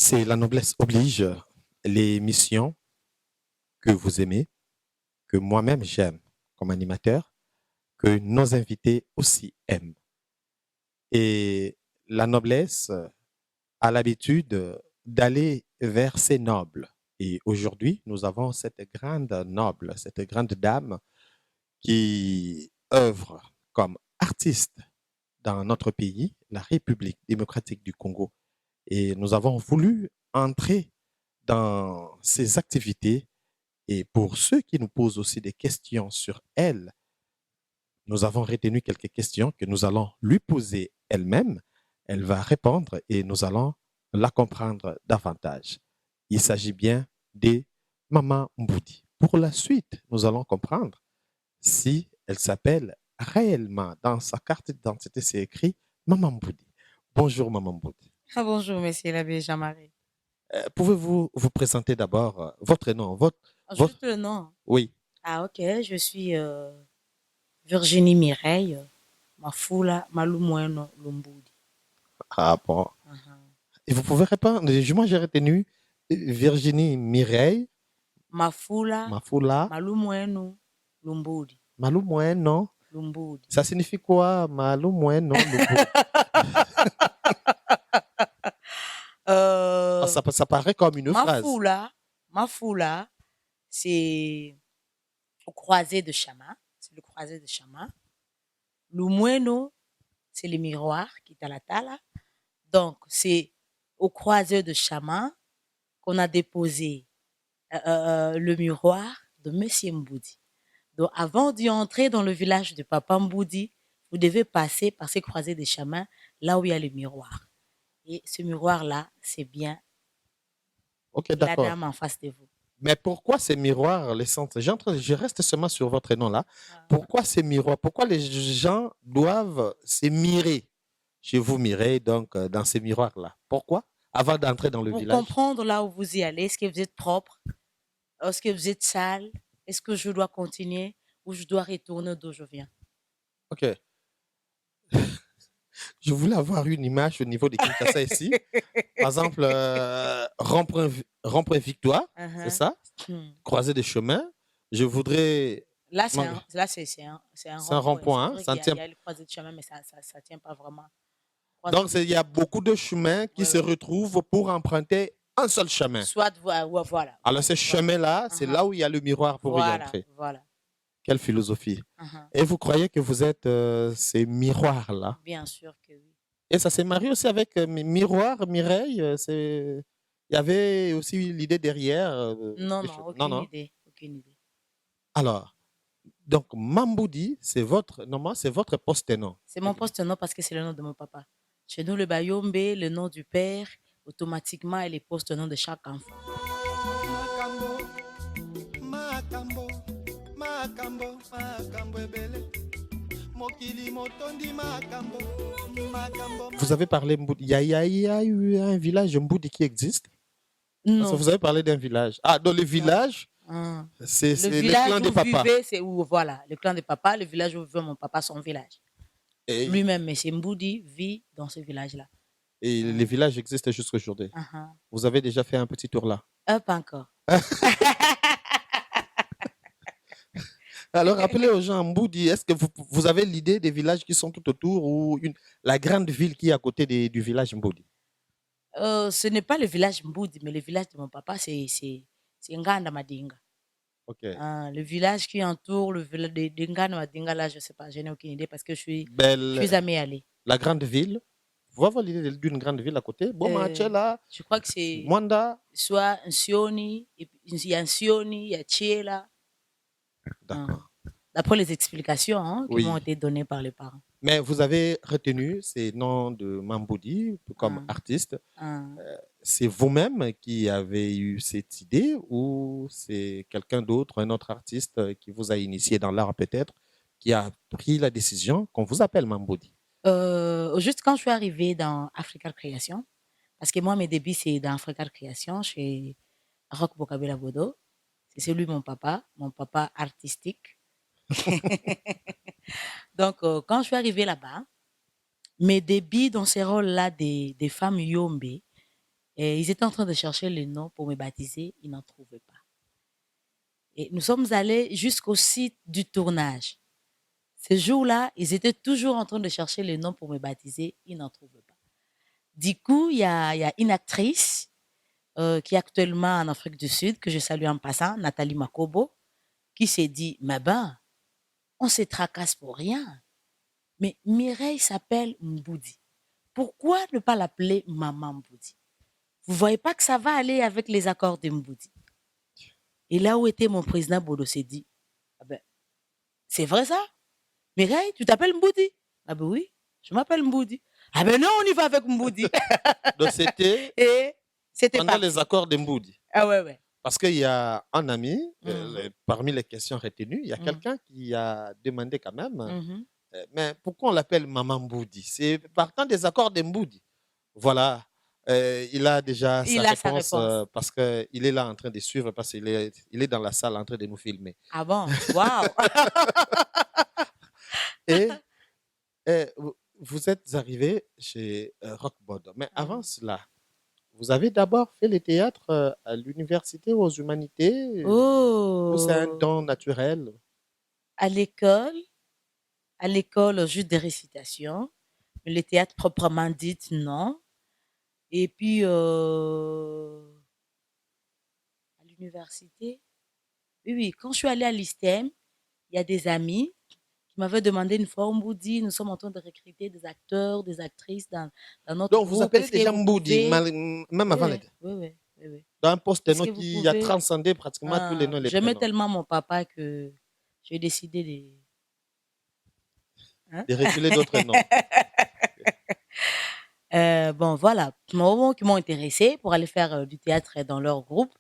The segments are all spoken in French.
C'est La noblesse oblige, les missions que vous aimez, que moi-même j'aime comme animateur, que nos invités aussi aiment. Et la noblesse a l'habitude d'aller vers ces nobles. Et aujourd'hui, nous avons cette grande noble, cette grande dame qui œuvre comme artiste dans notre pays, la République démocratique du Congo. Et nous avons voulu entrer dans ses activités. Et pour ceux qui nous posent aussi des questions sur elle, nous avons retenu quelques questions que nous allons lui poser elle-même. Elle va répondre et nous allons la comprendre davantage. Il s'agit bien de Maman Mboudi. Pour la suite, nous allons comprendre si elle s'appelle réellement, dans sa carte d'identité, c'est écrit Maman Mboudi. Bonjour Maman Mboudi. Ah, bonjour, monsieur l'abbé Jean-Marie. Pouvez-vous vous présenter d'abord votre nom, Ah, votre... juste le nom. Oui. Ah, ok, je suis Virginie Mireille Mafula Malumweno Lumbudi. Ah bon. Mhm. Et vous pouvez répondre. Moi, j'ai retenu Virginie Mireille Mafula Mafula Malumweno Lumbudi. Malou Moyen, non? Lumbudi. Ça signifie quoi? Malou Moyen, non? Ah, Euh, ça paraît comme une phrase. Mafula, c'est au croisé de Chama. C'est le croisé de Chama. Lumweno, c'est le miroir qui est à la tala. Donc, c'est au croisé de Chama qu'on a déposé le miroir de Monsieur Mboudi. Donc, avant d'y entrer dans le village de Papa Mboudi, vous devez passer par ces croisées de chemins, là où il y a le miroir. Et ce miroir-là, c'est bien Ok, la d'accord. dame en face de vous. Mais pourquoi ces miroirs, les centres? Je reste seulement sur votre nom là. Ah. Pourquoi ces miroirs? Pourquoi les gens doivent se mirer chez vous, Mireille, donc dans ces miroirs-là? Pourquoi? Avant d'entrer dans le Pour village? comprendre là où vous y allez, est-ce que vous êtes propre? Est-ce que vous êtes sale? Est-ce que je dois continuer ou je dois retourner d'où je viens? Ok. Je voulais avoir une image au niveau de Kinshasa ici. Par exemple, rond-point Victoire, c'est Uh-huh. ça? Hmm. Croisée des chemins. Je voudrais. Là, Non, c'est un c'est un rond-point. C'est rond-point, hein, vrai ça qu'il ne tient. y a le croisé de chemin, mais ça tient pas vraiment. Croisé Donc, de... il y a beaucoup de chemins qui Ouais, se ouais. retrouvent pour emprunter un seul chemin. Soit, voilà, Alors, ce voilà. chemin-là, c'est Uh-huh. là où il y a le miroir pour y Voilà, entrer. voilà. Quelle philosophie. Uh-huh. Et vous croyez que vous êtes ces miroirs-là? Bien sûr que oui. Et ça s'est marié aussi avec Miroir, Mireille. Il y avait aussi l'idée derrière. Non, non, Non, aucune non. idée, aucune idée. Alors, donc, Mamboudi, c'est votre, non, c'est votre poste-nom. C'est mon poste-nom parce que c'est le nom de mon papa. Chez nous, le Bayombe, le nom du père, automatiquement, est le poste-nom de chaque enfant. Makambo, makambo, makambo ebele. Mokili motondi makambo, makambo. Vous avez parlé Mboudi. Il y a eu un village Mboudi qui existe. Parce que Non. vous avez parlé d'un village. Ah, dans le village, Hum. c'est Le le clan village des où papas. vivait, c'est où, voilà, le clan de papa, le village où vivait mon papa, son village. Et, Lui-même, M. Mboudi, vit dans ce village-là. et les villages existent jusqu'à aujourd'hui. Uh-huh. Vous avez déjà fait un petit tour là. Pas encore. Alors, rappelez aux gens, Mboudi, est-ce que vous avez l'idée des villages qui sont tout autour ou la grande ville qui est à côté du village Mboudi? Ce n'est pas le village Mboudi, mais le village de mon papa, c'est Nganda Madinga. Ok. Le village qui entoure le village de Nganda Madinga, là, je ne sais pas, je n'ai aucune idée parce que je suis jamais allée. La grande ville. Vous avez l'idée d'une grande ville à côté? Là. Je crois que c'est Mwanda. soit un Sioni, il y a un Sioni, il y a Tchiela. D'accord. D'après les explications qui m'ont été données par les parents. Mais vous avez retenu ces noms de Mamboudi comme artiste. C'est vous-même qui avez eu cette idée ou c'est quelqu'un d'autre, un autre artiste qui vous a initié dans l'art peut-être, qui a pris la décision qu'on vous appelle Mamboudi? Juste quand je suis arrivée dans Africa Création, parce que moi, mes débuts, c'est dans Africa Création, chez Rock Bokabela Bodo. C'est celui de mon papa artistique. Donc, quand je suis arrivée là-bas, mes débuts dans ces rôles-là des femmes Yombe, Et ils étaient en train de chercher le nom pour me baptiser. Ils n'en trouvaient pas. Et nous sommes allés jusqu'au site du tournage. Ce jour-là, ils étaient toujours en train de chercher le nom pour me baptiser. Ils n'en trouvaient pas. Du coup, il y a une actrice qui est actuellement en Afrique du Sud, que je salue en passant, Nathalie Makobo, qui s'est dit, mais ben, on se tracasse pour rien. Mais Mireille s'appelle Mboudi. Pourquoi ne pas l'appeler Maman Mboudi? Vous ne voyez pas que ça va aller avec les accords de Mboudi? Et là où était mon président Bodo s'est dit, ah ben, c'est vrai ça? Mireille, tu t'appelles Mboudi? Ah ben oui, je m'appelle Mboudi. Ah ben non, on y va avec Mboudi. Donc, c'était Et c'était pendant parti. les accords de Mboudi. Ah ouais, ouais. Parce qu'il y a un ami, Mhm. parmi les questions retenues, il y a Mhm. quelqu'un qui a demandé quand même, Mhm. mais pourquoi on l'appelle Maman Mboudi? C'est partant des accords de Mboudi. Voilà, il a déjà sa Il a sa réponse réponse. parce qu'il est là en train de suivre, parce qu'il est dans la salle en train de nous filmer. Ah bon? Waouh! Et vous êtes arrivé chez Rockbottom. Mais avant Mhm. cela, vous avez d'abord fait le théâtre à l'université aux humanités ou c'est un Oh! don naturel? À l'école, juste des récitations, mais le théâtre proprement dit, non. Et puis, à l'université, oui, oui, quand je suis allée à l'ISTEM, il y a des amis qui m'avaient demandé une fois, Mboudi, nous sommes en train de recruter des acteurs, des actrices dans notre Donc vous groupe. appelez Est-ce que déjà vous Mboudi, pouvez... même Oui, avant oui, l'être. oui, oui, oui, oui. Dans un poste Est-ce nom que vous qui a pouvez... transcendé pratiquement tous les noms et les J'aimais prénoms. tellement mon papa que j'ai décidé de... Hein? De reculer d'autres noms. Bon, voilà, moments qui m'ont intéressée pour aller faire du théâtre dans leur groupe.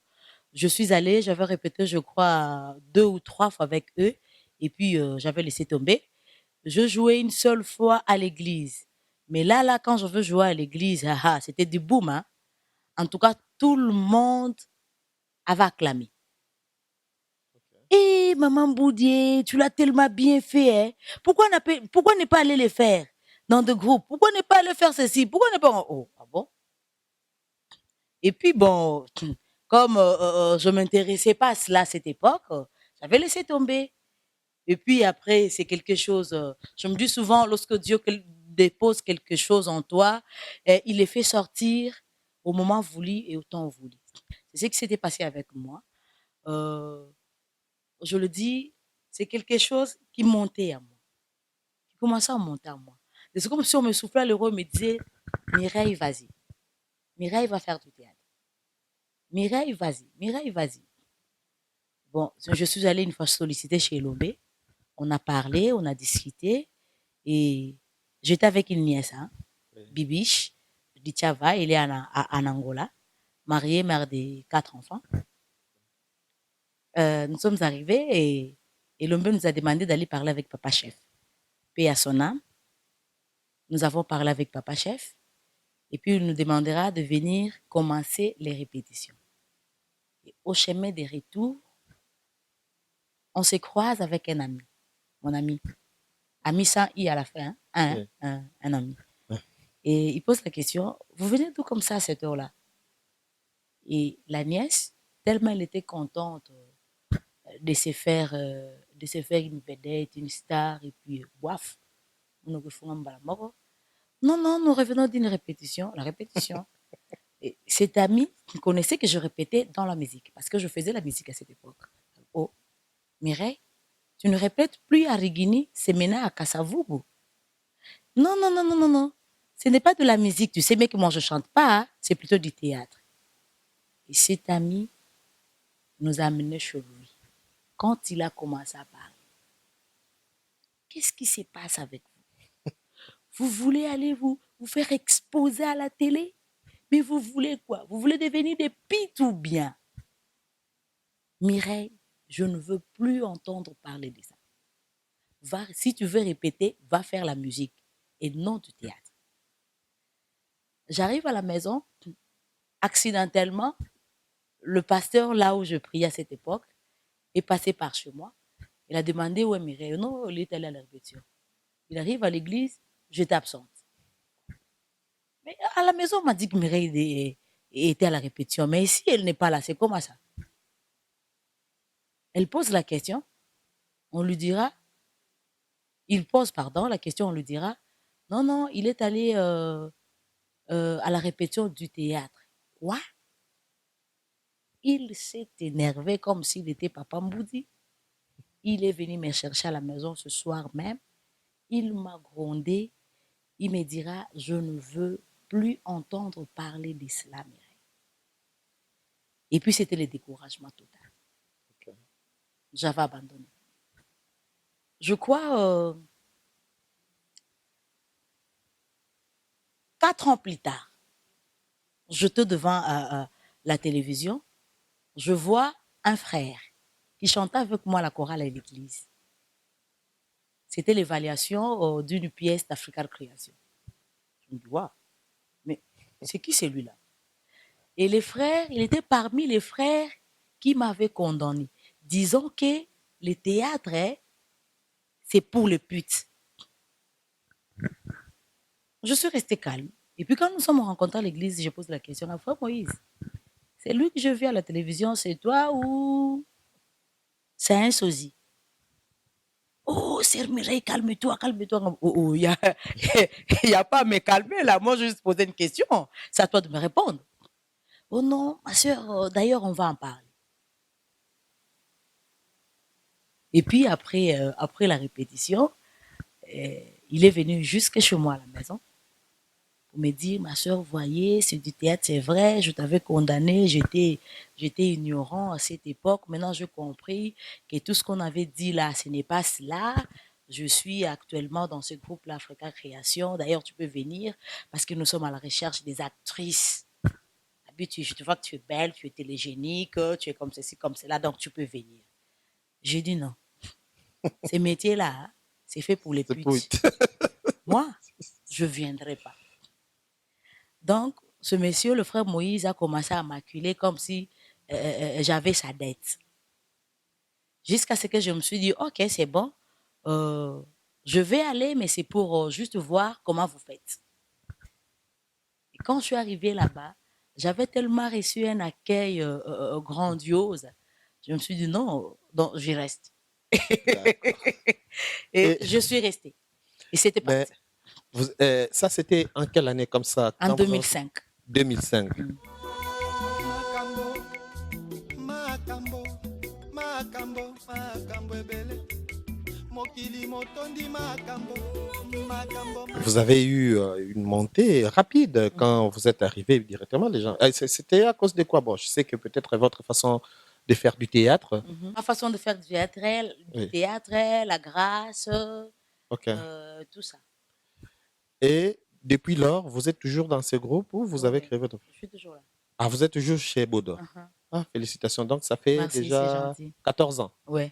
Je suis allée, j'avais répété, je crois, 2 ou 3 fois avec eux. Et puis, j'avais laissé tomber. Je jouais une seule fois à l'église. Mais là, quand je veux jouer à l'église, c'était du boom, hein. En tout cas, tout le monde avait acclamé. Eh, maman Boudier, tu l'as tellement bien fait, hein. Pourquoi ne pas aller le faire dans des groupes? Pourquoi ne pas aller faire ceci? Pourquoi ne pas... Oh, ah bon? Et puis, bon, comme je ne m'intéressais pas à cela à cette époque, j'avais laissé tomber. Et puis après, c'est quelque chose, je me dis souvent, lorsque Dieu dépose quelque chose en toi, il les fait sortir au moment voulu et au temps voulu. C'est ce qui s'était passé avec moi. Euh, je le dis, c'est quelque chose qui montait à moi, qui commençait à monter à moi. Et c'est comme si on me soufflait à l'oreille et me disait, Mireille, vas-y. Mireille va faire du théâtre. Mireille, vas-y. Mireille, vas-y. Bon, je suis allée une fois solliciter chez Lomé. On a parlé, on a discuté. Et j'étais avec une nièce, hein, Oui. Bibiche, Dichava, elle est en Angola, mariée, mère de 4 enfants. Nous sommes arrivés et Lombe nous a demandé d'aller parler avec Papa Chef. Paix à son âme. Nous avons parlé avec Papa Chef et puis il nous demandera de venir commencer les répétitions. Et au chemin des retours, on se croise avec un ami, mon ami. Ami sans I à la fin, hein, Oui. un ami. Ouais. Et il pose la question, vous venez d'où comme ça à cette heure-là? Et la nièce, tellement elle était contente de se faire une vedette, une star, et puis, boif, nous refons non, non, nous revenons d'une répétition, la répétition. Et cet ami connaissait que je répétais dans la musique, parce que je faisais la musique à cette époque. Oh, Mireille, tu ne répètes plus à Rigini, c'est maintenant à Kasavubu. Non, non, non, non, non, non. Ce n'est pas de la musique, tu sais, mais que moi je chante pas, hein, c'est plutôt du théâtre. Et cet ami nous a amenés chez lui. Quand il a commencé à parler, qu'est-ce qui se passe avec vous? Vous voulez aller vous faire exposer à la télé? Mais vous voulez quoi? Vous voulez devenir des pites ou bien? Mireille, je ne veux plus entendre parler de ça. Si tu veux répéter, va faire la musique et non du théâtre. J'arrive à la maison, accidentellement, le pasteur, là où je priais à cette époque, est passé par chez moi. Il a demandé où est Mireille. Non, il est allé à la répétition. Il arrive à l'église, j'étais absente. Mais à la maison, on m'a dit que Mireille était à la répétition. Mais si elle n'est pas là, c'est comment ça? Elle pose la question, on lui dira, il pose, pardon, la question, on lui dira, non, non, il est allé à la répétition du théâtre. Quoi? Il s'est énervé comme s'il était Papa Mboudi. Il est venu me chercher à la maison ce soir même. Il m'a grondé. Il me dira, je ne veux plus entendre parler d'islam. Et puis, c'était le découragement total. Ok. J'avais abandonné. Je crois, 4 ans plus tard, j'étais devant la télévision, je vois un frère qui chantait avec moi la chorale à l'église. C'était l'évaluation d'une pièce d'African Creation. Je me dis, waouh, mais c'est qui celui-là? Et les frères, il était parmi les frères qui m'avaient condamné, disant que le théâtre, c'est pour les putes. Je suis restée calme. Et puis quand nous sommes rencontrés à l'église, je pose la question à Frère Moïse. C'est lui que je vis à la télévision, c'est toi ou c'est un sosie? Oh, Sœur Mireille, calme-toi, calme-toi. Oh, il n'y a pas à me calmer là. Moi, je juste poser une question. C'est à toi de me répondre. Oh non, ma soeur, d'ailleurs, on va en parler. Et puis après la répétition, il est venu jusque chez moi à la maison pour me dire, ma soeur, voyez, c'est du théâtre, c'est vrai, je t'avais condamné, j'étais ignorant à cette époque. Maintenant, j'ai compris que tout ce qu'on avait dit là, ce n'est pas cela. Je suis actuellement dans ce groupe-là, Africa Création. D'ailleurs, tu peux venir parce que nous sommes à la recherche des actrices. Je te vois que tu es belle, tu es télégénique, tu es comme ceci, comme cela, donc tu peux venir. J'ai dit non. Ces métiers-là, c'est fait pour les putes. Moi, je ne viendrai pas. Donc, ce monsieur, le frère Moïse, a commencé à m'acculer comme si j'avais sa dette. Jusqu'à ce que je me suis dit, ok, c'est bon, je vais aller, mais c'est pour juste voir comment vous faites. Et quand je suis arrivée là-bas, j'avais tellement reçu un accueil grandiose. Je me suis dit, non, j'y reste. Et je suis restée. Et c'était parti. Ça, c'était en quelle année comme ça? En 2005. 2005. Vous avez eu une montée rapide quand vous êtes arrivé directement, les gens. C'était à cause de quoi? Bon, je sais que peut-être votre façon de faire du théâtre. Ma façon de faire du théâtre, la grâce, tout ça. Et depuis lors, vous êtes toujours dans ce groupe ou vous avez créé votre... Je suis toujours là. Ah, vous êtes toujours chez Bodo. Ah, félicitations. Donc, ça fait déjà 14 ans. Oui.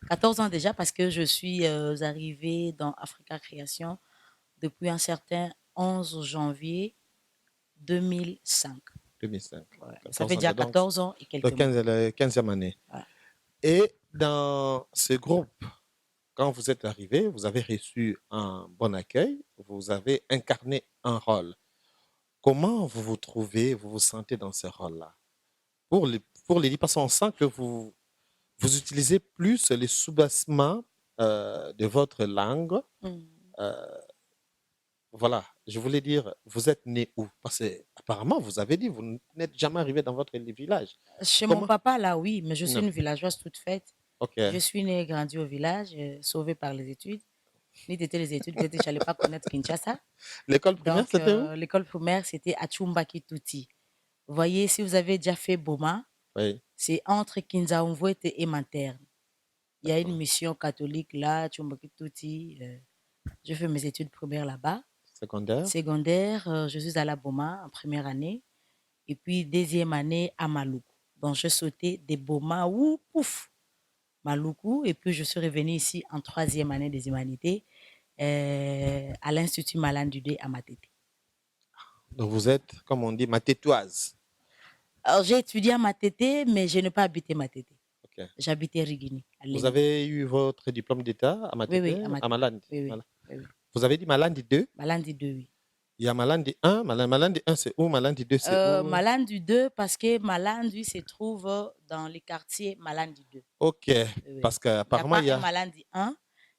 14 ans déjà parce que je suis arrivée dans Africa Création depuis un certain 11 janvier 2005. 2005. Ouais. Ça fait déjà 14 ans et quelques mois. La 15e année. Ouais. Et dans ce groupe, quand vous êtes arrivé, vous avez reçu un bon accueil, vous avez incarné un rôle. Comment vous vous trouvez, vous vous sentez dans ce rôle-là? Pour les 10 on sent que vous utilisez plus les soubassements de votre langue. Voilà, je voulais dire, vous êtes né où? Parce que apparemment, vous avez dit, vous n'êtes jamais arrivé dans votre village. Chez mon papa, là, oui, mais je suis une villageoise toute faite. Je suis née et grandie au village, sauvée par les études. Ni d'été les études, peut-être que je n'allais pas connaître Kinshasa. L'école primaire, c'était où? L'école primaire, c'était à Chumbakituti. Vous voyez, si vous avez déjà fait Boma, oui. C'est entre Kinzaumvouet et Manterne. Il y a une mission catholique là, Chumbakituti. Je fais mes études primaires là-bas. Secondaire, je suis à la Boma en première année. Et puis, deuxième année à Maluku. Donc, je sautais des Boma, pouf, Maluku. Et puis, je suis revenue ici en troisième année des humanités à l'Institut Malandudé à Matete. Donc, vous êtes, comme on dit, matétoise. Alors, j'ai étudié à Matete, mais je n'ai pas habité Matete. Okay. J'habitais Rigini. Vous avez eu votre diplôme d'État à Matete? Oui, à Malandi. Oui. Vous avez dit Malandi 2? Malandi 2, oui. Il y a Malandi 1, Malandi 1 c'est où? Malandi 2 c'est où? Malandi 2, parce que Malandi se trouve dans les quartiers Malandi 2. Ok, Oui. parce Il n'y a qu'apparemment pas il y un a Malandi 1,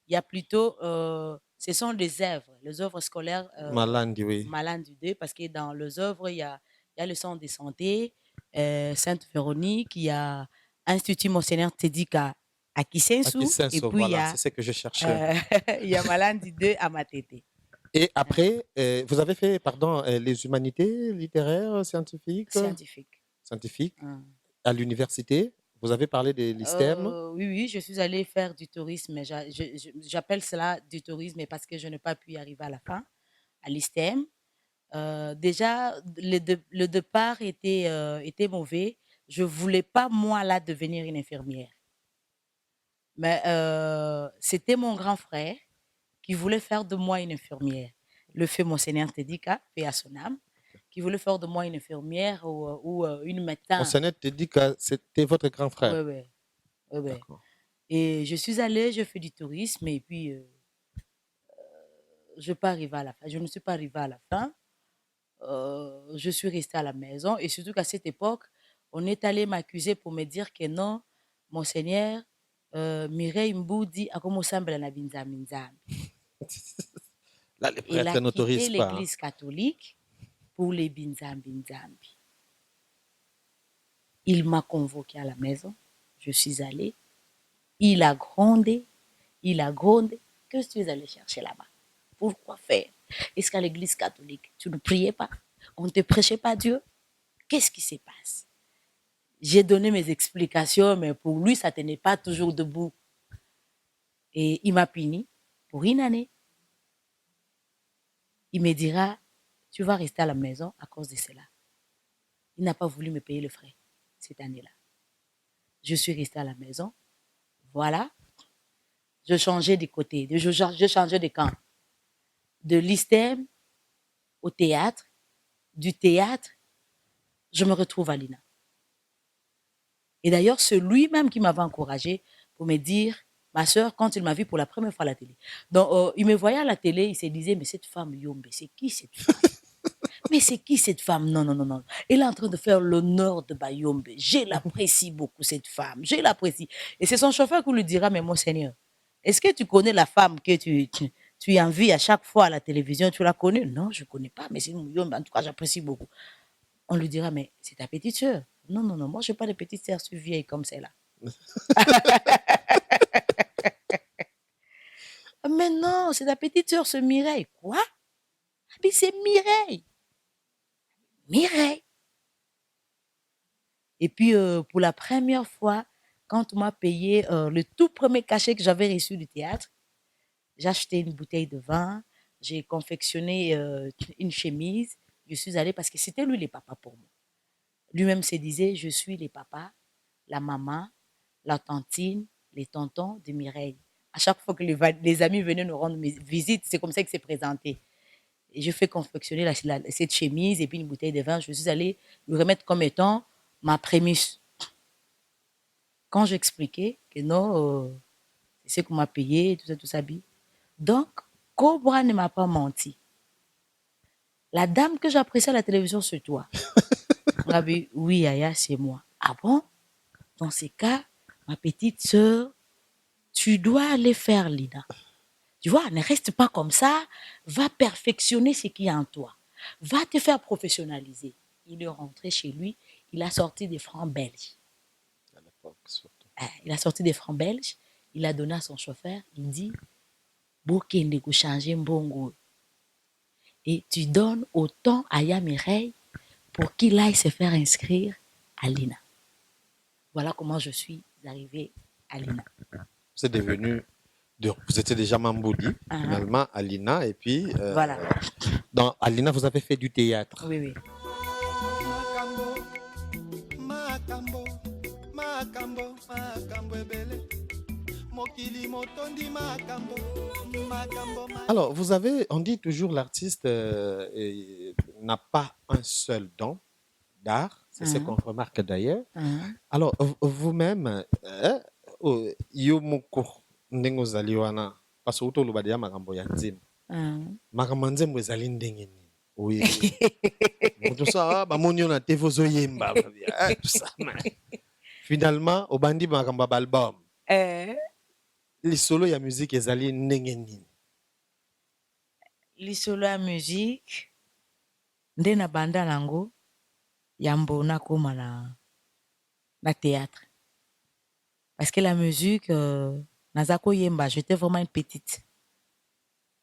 il y a plutôt, ce sont les œuvres scolaires Malandi, oui. Malandi 2, parce que dans les œuvres, il y a le centre de santé, Sainte-Véronique, il y a Institut Monseigneur Tedika à Kisensu, et Akisenso, puis voilà, c'est ce que je cherchais. il y a Malandi 2 à Matete. Et après, vous avez fait, pardon, les humanités littéraires, scientifiques, Scientifique. à l'université. Vous avez parlé de l'ISTEM. Oui, je suis allée faire du tourisme, mais j'appelle cela du tourisme parce que je n'ai pas pu y arriver à la fin, à l'ISTEM. Déjà, le départ était mauvais. Je ne voulais pas, moi, là, devenir une infirmière. Mais c'était mon grand frère qui voulait faire de moi une infirmière. Le feu Monseigneur Tedika, paix à son âme, qui voulait faire de moi une infirmière ou une médecin. Monseigneur Tedika, c'était votre grand frère. Oui. Et je suis allée, je fais du tourisme et puis je pas arrivé à la fin. Je ne suis pas arrivée à la fin. Je suis restée à la maison et surtout qu'à cette époque, on est allé m'accuser pour me dire que non, Monseigneur, Mireille Mboudi a commencé à na binzambi. Là, les Il a prêtres n'autorisent quitté pas. l'église catholique pour les binzambi. Il m'a convoqué à la maison. Je suis allée. Il a grondé. Qu'est-ce que tu es allé chercher là-bas? Pourquoi faire? Est-ce qu'à l'église catholique, tu ne priais pas? On ne te prêchait pas Dieu? Qu'est-ce qui se passe? J'ai donné mes explications, mais pour lui, ça ne tenait pas toujours debout. Et il m'a puni pour une année. Il me dira, tu vas rester à la maison à cause de cela. Il n'a pas voulu me payer le frais cette année-là. Je suis restée à la maison. Voilà. Je changeais de côté. Je changeais de camp. De l'ISTEM au théâtre. Du théâtre, je me retrouve à l'INA. Et d'ailleurs, c'est lui-même qui m'avait encouragée pour me dire, ma soeur, quand il m'a vu pour la première fois à la télé. Donc, il me voyait à la télé, il se disait, mais cette femme, Yombe, c'est qui cette femme? Mais c'est qui cette femme? Non. Elle est en train de faire l'honneur de Bayombe. Je l'apprécie beaucoup, cette femme. Je l'apprécie. Et c'est son chauffeur qui lui dira, mais mon Seigneur, est-ce que tu connais la femme que tu envies à chaque fois à la télévision? Tu la connais? Non, je ne connais pas, mais c'est une Yombe. En tout cas, j'apprécie beaucoup. On lui dira, mais c'est ta petite sœur. Non, moi, je n'ai pas de petite sœur, je suis vieille comme celle-là. Mais non, c'est ta petite sœur, c'est Mireille. Quoi? Ah, mais c'est Mireille. Et puis, pour la première fois, quand on m'a payé le tout premier cachet que j'avais reçu du théâtre, j'ai acheté une bouteille de vin, j'ai confectionné une chemise. Je suis allée parce que c'était lui les papas pour moi. Lui-même se disait, je suis les papas, la maman, la tantine, les tontons de Mireille. À chaque fois que les amis venaient nous rendre visite, c'est comme ça qu'il s'est présenté. Et je fais confectionner cette chemise et puis une bouteille de vin. Je suis allée lui remettre comme étant ma prémisse. Quand j'expliquais que non, c'est ce qu'on m'a payé, tout ça. Donc, Cobra ne m'a pas menti. La dame que j'apprécie à la télévision, c'est toi. On a dit, oui, Yaya, c'est moi. Ah bon? Dans ces cas, ma petite sœur, tu dois aller faire l'INA. Tu vois, ne reste pas comme ça. Va perfectionner ce qui est en toi. Va te faire professionnaliser. Il est rentré chez lui. Il a sorti des francs belges. À l'époque, surtout. Il a sorti des francs belges. Il a donné à son chauffeur. Il dit, Bokende go changer mbongo. Et tu donnes autant à Yamireille pour qu'il aille se faire inscrire à l'INA. Voilà comment je suis arrivée à l'INA. Vous êtes devenu, vous étiez déjà Mamboudi, finalement, à l'INA, et puis, voilà. À l'INA, vous avez fait du théâtre. Oui. Alors, on dit toujours l'artiste n'a pas un seul don d'art, c'est ce qu'on remarque d'ailleurs. Alors, vous-même, yo moko ndenge ozali wana parce que utoloba deya makambo ya nzembo makambo ya nzembo ezali ndenge nini Oui. Tout ça, bamoni on a TV ozoyemba. Tout ça. Finalement, au bandi makamba album. Les solos ya musique ezali ndenge nini? Lisolo ya musique nde na banda nango ya mbona koma na théâtre. Parce que la musique naza koyemba, j'étais vraiment une petite.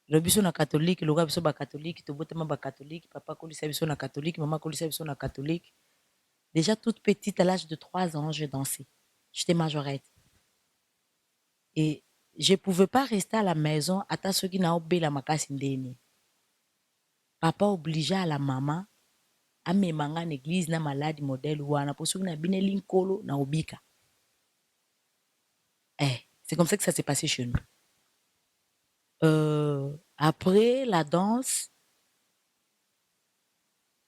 Le biso na catholique, le biso ba catholique, to botema ba catholique, papa kolisa biso na catholique, maman kolisa biso na catholique. Déjà toute petite, à l'âge de 3 ans, je dansais. J'étais majorette. Et je ne pouvais pas rester à la maison à ce qui n'a pas la makasi ndeni. Papa obligeait à la maman à me manga en église na malade modèle ou na pour ceux qui na bine linkolo na obika. C'est comme ça que ça s'est passé chez nous. Après la danse,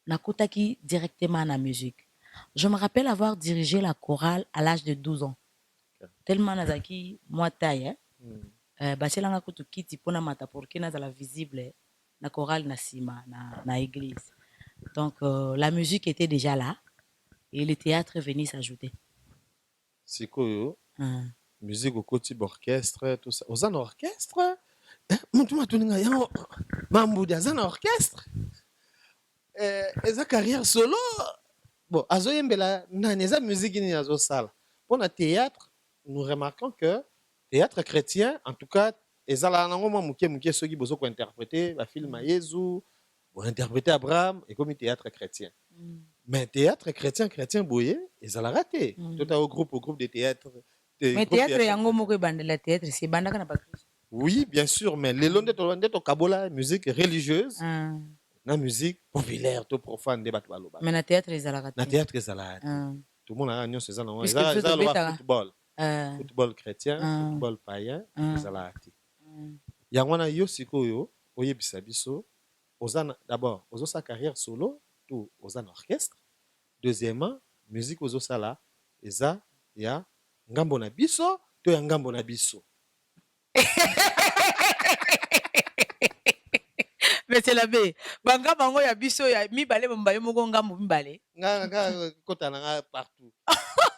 nakotaki directement na musique. Je me rappelle avoir dirigé la chorale à l'âge de 12 ans. Tellement nazaki moi taille baselanga kutu kiti pona mata porque nazala visible na chorale na sima na église. Donc la musique était déjà là et le théâtre est venu s'ajouter. Sikoyo musique au côté orchestre tout ça. Aux orchestre mutuma tuninga yango mamboudi azana orchestre eza carrière solo. Bon, azoyembela nani eza musique ni azo sala. Pour le théâtre, nous remarquons que théâtre chrétien, en tout cas, ezala nango mwa muke soki bozo ko interpréter la film à Jésus, pour interpréter Abraham et comme théâtre chrétien. Mais théâtre chrétien boye, ezala raté. Tout au groupe de théâtre. Mais théâtre yango moko bandela théâtre, c'est bandaka na pas Christ. Oui, bien sûr, mais les londe to kabola musique religieuse. Na musique populaire, tout profane de batu baloba. Mais na théâtre ezala raté. Na théâtre ezala raté. Tout le monde a nyonso ezala non. Ezala football. Football chrétien, football païen, ezala raté. Yango na yo sikoyo oyebisa biso ozana d'abord ozo sa carrière solo, tout ozana orchestre. Deuxièmement, musique ozo sala eza ya ngambo na biso, to ya ngambo na biso. Mais c'est la bé. Banga bango ya biso ya mibale mbaye moko ngambo mibale. Nga kota na partout.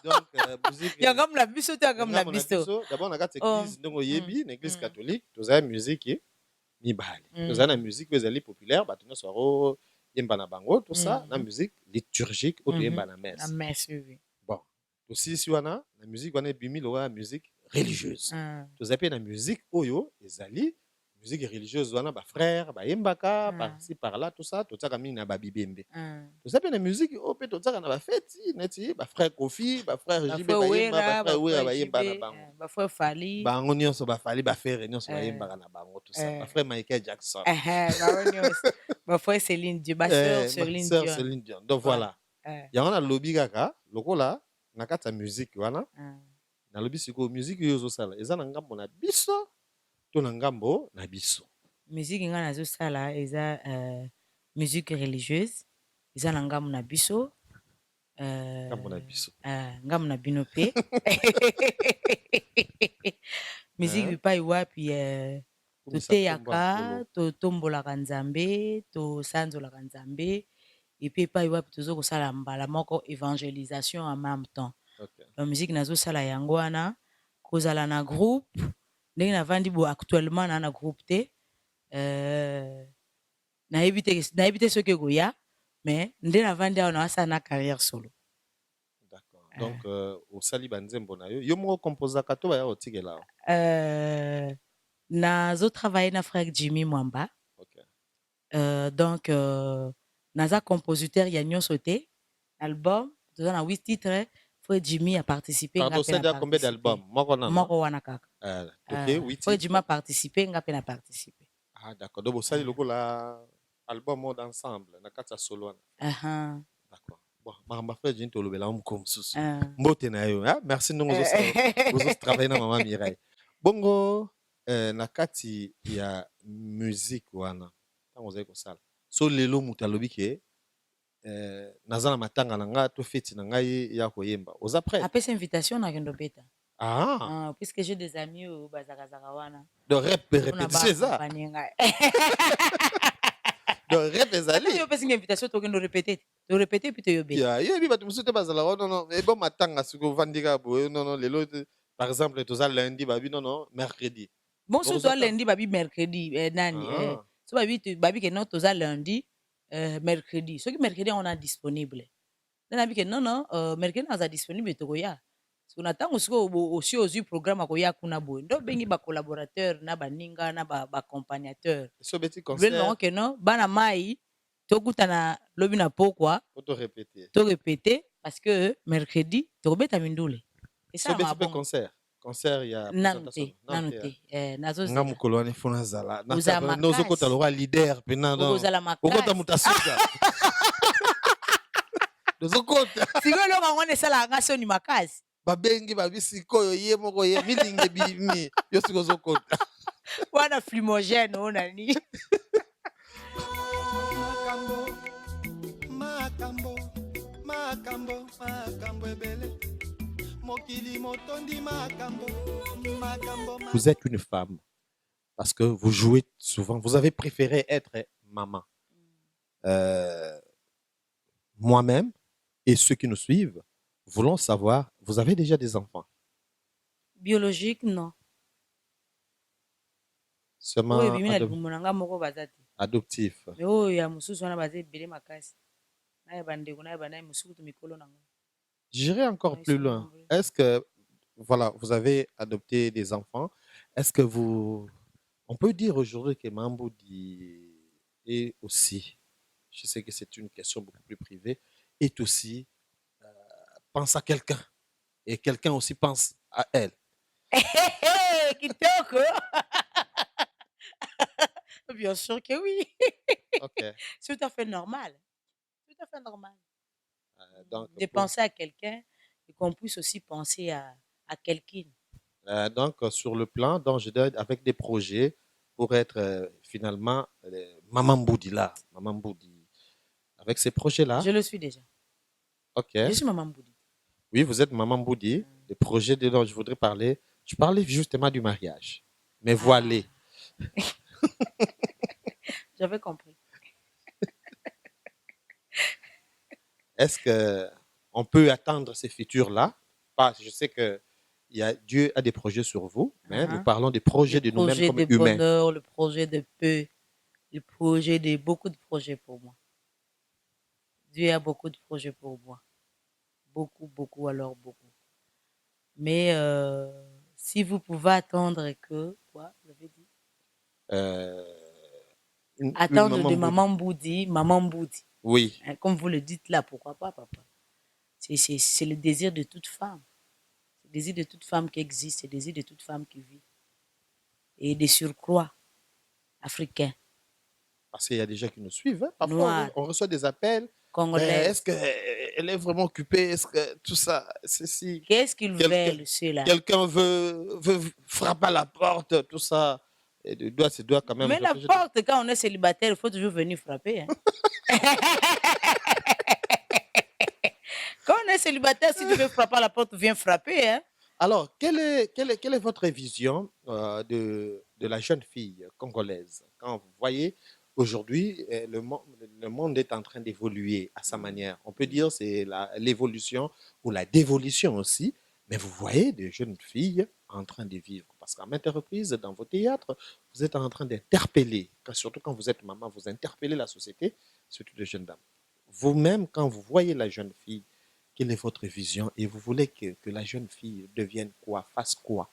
Donc musique ya ngambo na biso to ya ngambo na biso. D'abord na kati église ndongo yebi na église catholique, toza musique mibale. Toza na musique ezali populaire, bato nyonso aro yemba na bango tout ça, na musique liturgique ou yemba na messe. Na messe oui. Bon. Aussi si wana na musique wana bimi lo musique religieuse. Toza pe na musique oyo ezali musique religieuse wana ba frère ba yembaka par-ci par-là tout ça totaka mingi na ba bibembe to ça pe na musique o pe totaka na ba fête neti ba frère Kofi ba frère JB ba yemba ba frère Wera ba yemba na bango ba frère Fali bango nyonso ba Fali ba frère nyonso ba yembaka na bango tout ça ba frère Michael Jackson ba nyonso ba frère Céline Dion ba sœur Céline Dion donc voilà ya wana lobi kaka lokola na kata musique wana na lobi siko musique yo zo sala eza na ngambo na biso to na ngambo na biso. Musique nga nazo sala eza musique religieuse eza na ngambo na biso ngambo na biso ngambo na bino pe musique bipai wapi toteyaka totombolaka nzambe tosanzolaka nzambe epe epai wapi tozo kosala mbala moko évangélisation en même temps. La musique nazo sala yango wana kozala na groupe ndenge navandi bo actuellement na groupe te nayebi te soki ekoya mais nde navandi awa nawasala na carrière solo. D'accord. Donc osali banzembo na yo moko composaka to baya otikela nazo travailler na frère Jimmy Mwamba. Donc naza compositeur ya nyonso te album toza na 8 titres. Frère Jimmy a participé. Pardon, c'est déjà combien d'albums? Moko wana kaka. Ok, Frère Jimmy a participé, ngape na participé. Ah d'accord. Donc ça le la album mode ensemble na kata solo. D'accord. Bon, ma frère Jimmy to lobela comme sous. Mbote na yo, merci nous vous travailler na maman Mireille. Bongo na kati ya musique wana. Tango zai ko sala. So lelo mutalobi ke nazana matanga na nga to feti na ngai ya koyemba oza prêt après cette invitation na kendo beta puisque j'ai des amis au bazaka wana de répétition ça Donc, rep Ata ezali. yo pesi nga invitation tokende répéter puis toyobela. Ya, yo yebi bato mosusu te bazala non non ebo matanga siko ovandi kaka boye non non lelo par exemple toza lundi babi non non mercredi. Bon so Bokozwa to lundi babi mercredi nani Ah. so babi ke non toza lundi mercredi. Soki mercredi on a disponible. Nana bi ke non non mercredi aza disponible tokoya. So na tango siko aussi ozwi programme akoya kuna boye. Ndo bengi ba collaborateur na baninga na ba accompagnateur. So beti Lelo concert ke non bana mai tokutana lobi na pokwa auto répéter. to répéter parce que mercredi tokobeta mindule. Et ça So beti pe bon. concert ya Nanu présentation. te nazo Nga mukolo wana funa zala. Na Oza sapa nozo kota makasi. loka leader pena non. Okozala Okota makasi. mutasuka. Nozo kota. Sikoyo eloko yango wana esalaka nga soni makasi. Babengi babi sikoyo ye moko ye milinge bimi. Yo siko zokota. Wana flimogène oyo nani. Makambo, makambo, makambo ebele. Mokili motondi makambo, makambo. Vous êtes une femme parce que vous jouez souvent. Vous avez préféré être maman. Moi-même et ceux qui nous suivent voulons savoir, vous avez déjà des enfants? Biologique, non. Seulement Oyo bimi na libumu na nga moko baza te. adoptif. Mais oyo ya mosusu wana baza ebele makasi. Na ya bandeko na ya bana mosusu to mikolo na ngo. J'irai encore Ils plus sont loin. nombreux. Est-ce que, voilà, vous avez adopté des enfants. Est-ce que on peut dire aujourd'hui que Mamboudi est aussi, je sais que c'est une question beaucoup plus privée, est aussi, pense à quelqu'un. Et quelqu'un aussi pense à elle. Kitoko. Bien sûr que oui. Ok. C'est tout à fait normal. Tout à fait normal. Donc, De penser à quelqu'un et qu'on puisse aussi penser à quelqu'un. donc, sur le plan, donc, je dois avec des projets pour être finalement Maman Boudi là. Maman Boudi. Avec ces projets-là. Je le suis déjà. Ok. Je suis Maman Boudi. Oui, vous êtes Maman Boudi. Les projets dont je voudrais parler. Je parlais justement du mariage. Mais voilé. J'avais compris. Est-ce qu'on peut attendre ces futurs-là? Je sais que Dieu a des projets sur vous, mais nous parlons des projets de nous-mêmes comme humains. Le projet de bonheur, le projet de paix, le projet de beaucoup de projets pour moi. Dieu a beaucoup de projets pour moi. Beaucoup, beaucoup, alors beaucoup. Mais si vous pouvez attendre que... Quoi, vous avez dit attendre de Maman Boudi, Maman Boudi. Oui. Hein, comme vous le dites là, pourquoi pas, papa? C'est le désir de toute femme. C'est le désir de toute femme qui existe, c'est le désir de toute femme qui vit. Et des surcroît africains. Parce qu'il y a des gens qui nous suivent. Hein. Parfois, on reçoit des appels. Est-ce qu'elle est vraiment occupée? Est-ce que tout ça, ceci... Qu'est-ce qu'ils veulent, ceux-là? Quelqu'un veut frapper à la porte, tout ça. Et c'est doit quand même... Mais la porte, quand on est célibataire, il faut toujours venir frapper. Hein? Quand on est célibataire, si tu veux frapper à la porte, viens frapper. Hein? Alors, quelle est votre vision de la jeune fille congolaise? Quand vous voyez, aujourd'hui, le monde est en train d'évoluer à sa manière. On peut dire que c'est l'évolution ou la dévolution aussi. Mais vous voyez des jeunes filles en train de vivre. Parce qu'en maintes reprises, dans vos théâtres, vous êtes en train d'interpeller, surtout quand vous êtes maman, vous interpellez la société, surtout les jeunes dames. Vous-même, quand vous voyez la jeune fille, quelle est votre vision et vous voulez que la jeune fille devienne quoi, fasse quoi?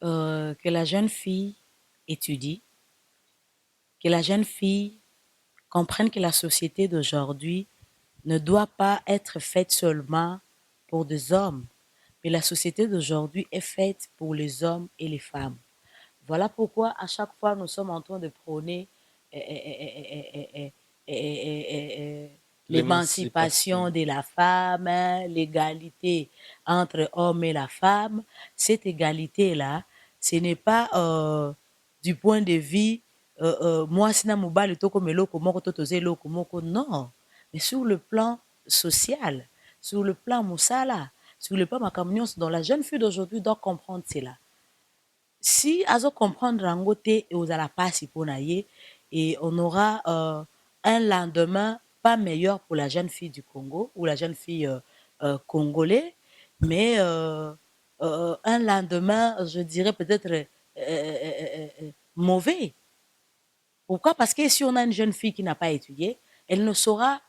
Que la jeune fille étudie, que la jeune fille comprenne que la société d'aujourd'hui ne doit pas être faite seulement pour des hommes, mais la société d'aujourd'hui est faite pour les hommes et les femmes. Voilà pourquoi à chaque fois nous sommes en train de prôner l'émancipation de la femme, l'égalité entre l'homme et la femme. Cette égalité-là, ce n'est pas du point de vue moi sina mobali toko meloko moko totoze eloko moko, non, mais sur le plan social, sur le plan musala, sur le plan makambo dont la jeune fille d'aujourd'hui doit comprendre cela. Si azo comprendre rango te et ozala pasi pona ye et on aura un lendemain pas meilleur pour la jeune fille du Congo ou la jeune fille congolais, mais un lendemain, je dirais peut-être mauvais. Pourquoi? Parce que si on a une jeune fille qui n'a pas étudié, elle ne saura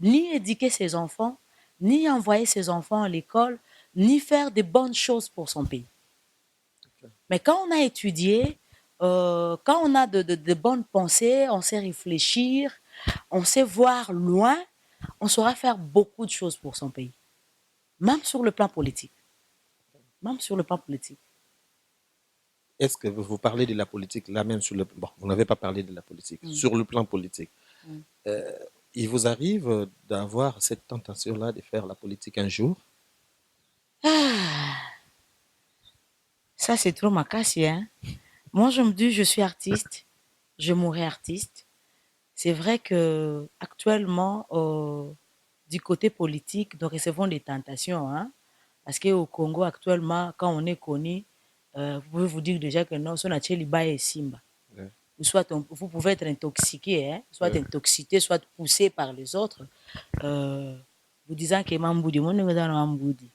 ni éduquer ses enfants, ni envoyer ses enfants à l'école, ni faire de bonnes choses pour son pays. Mais quand on a étudié, quand on a de bonnes pensées, on sait réfléchir, on sait voir loin, on saura faire beaucoup de choses pour son pays. Même sur le plan politique. Même sur le plan politique. Est-ce que vous parlez de la politique là même sur le... Bon, vous n'avez pas parlé de la politique. Sur le plan politique, il vous arrive d'avoir cette tentation-là de faire la politique un jour? Ça, c'est trop ma casse, hein. Moi, je me dis, je suis artiste, je mourrai artiste. C'est vrai que actuellement, du côté politique, nous recevons des tentations, hein, parce qu'au Congo, actuellement, quand on est connu, vous pouvez vous dire déjà que non, son Liba et Simba. Ouais. Soit vous pouvez être intoxiqué, hein, soit intoxiqué, soit poussé par les autres, vous disant que Mamboudi, mon nom est Mamboudi.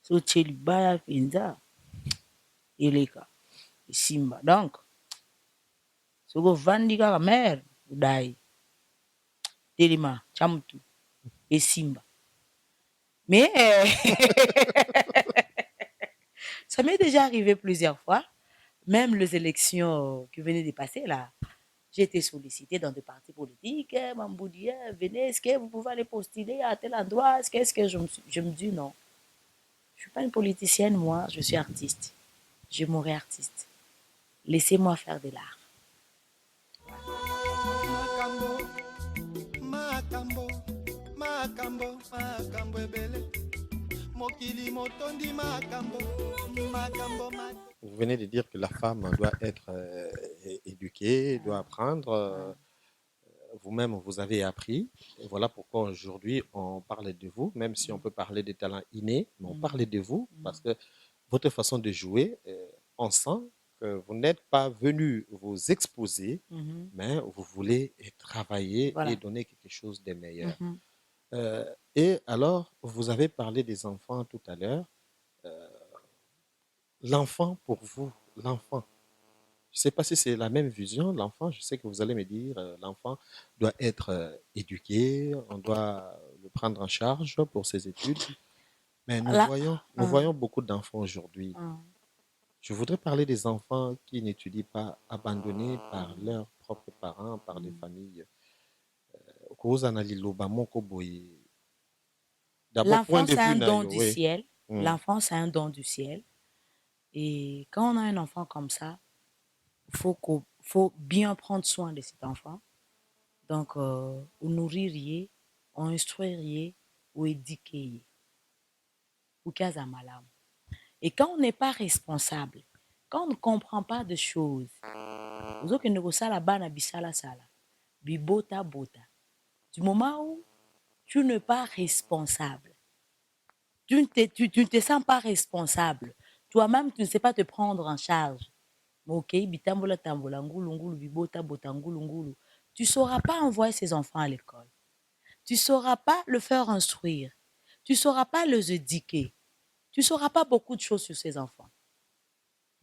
So Liba Pinza, il est là, Simba. Donc, ce que vous vendez à la mère, vous d'aille. Telema, Chamtu et Simba. Mais ça m'est déjà arrivé plusieurs fois, même les élections qui venaient de passer là. J'ai été sollicitée dans des partis politiques. Mamboudi, venez, est-ce que vous pouvez aller postuler à tel endroit? Est-ce que je me dis non. Je ne suis pas une politicienne, moi, je suis artiste. Je mourrai artiste. Laissez-moi faire de l'art. Vous venez de dire que la femme doit être éduquée, doit apprendre. Vous-même, vous avez appris. Et voilà pourquoi aujourd'hui, on parle de vous, même si on peut parler des talents innés, mais on parle de vous parce que votre façon de jouer, on sent que vous n'êtes pas venu vous exposer, mais vous voulez travailler et donner quelque chose de meilleur. Et alors, vous avez parlé des enfants tout à l'heure. L'enfant, pour vous, l'enfant, je ne sais pas si c'est la même vision, l'enfant, je sais que vous allez me dire, l'enfant doit être éduqué, on doit le prendre en charge pour ses études. Mais nous voyons beaucoup d'enfants aujourd'hui. Je voudrais parler des enfants qui n'étudient pas, abandonnés par leurs propres parents, par des familles. L'enfant, c'est un don du ciel. L'enfant, c'est un don du ciel. Et quand on a un enfant comme ça, il faut bien prendre soin de cet enfant. Donc, on nourrir, on instruire, on éduquer. Et quand on n'est pas responsable, quand on ne comprend pas de choses, du moment où tu n'es pas responsable, tu ne te sens pas responsable, toi-même, tu ne sais pas te prendre en charge. Tu ne sauras pas envoyer ces enfants à l'école. Tu ne sauras pas le faire instruire. Tu ne sauras pas les éduquer. Tu ne sauras pas beaucoup de choses sur ces enfants.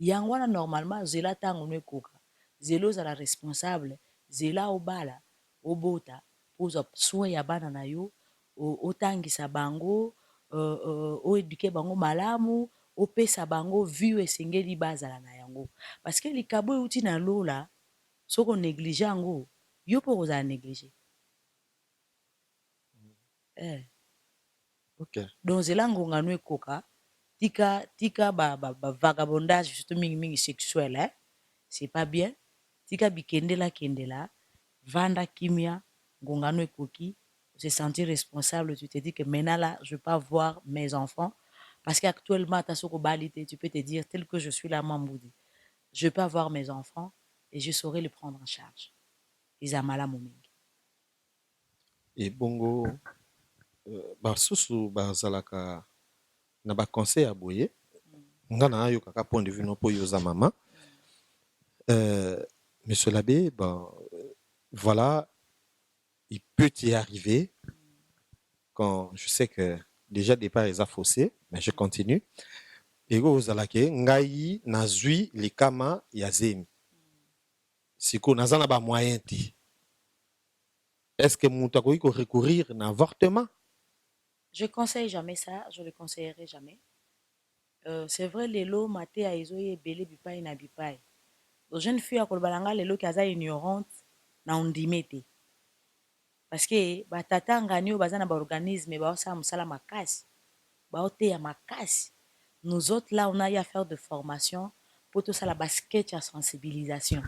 Yangwana, normalement, zela tango ne koka. Zelo za la responsable, zela obala, obota, poza soin ya bana na yo, otangisa bango, oeduke bango malamu, opesa bango vue esengeli bazala na yango. Parce que likabo euti na lola, soko néglige yango, yo po kozala néglige. Ok. Donc zela ngonga no ekoka, tika vagabondage surtout mingi sexuel, hein? C'est pas bien. Tika kendela, vanda kimia, ngongano ekoki, se sentir responsable, tu te dis que maintenant là, je vais pas voir mes enfants parce qu'actuellement tu peux te dire tel que je suis là Mamboudi, je vais pas voir mes enfants et je saurais les prendre en charge. Izamala momingi. Et bongo basusu bazalaka na ba conseil à boye nga na yo kaka point de vue no po yoza mama monsieur l'abbé Voilà, il peut y arriver quand je sais que déjà départ est faussé, mais je continue. Ego ozalake ngai nazwi likama ya zemi. Siko nazana ba moyen ti. Est-ce que mutu akoki ko recourir na avortement? Je conseille jamais ça, je le conseillerai jamais. C'est vrai lelo maté a ezoye belé bipai na bipai. Donc jeune fille akolobalanga lelo kaza ignorante na ondimete. Parce que batata ngani o bazana ba organisme ba osala musala makasi. Ba ote ya makasi. Nous autres là on a eu à faire de formation pour tout ça la basket à sensibilisation.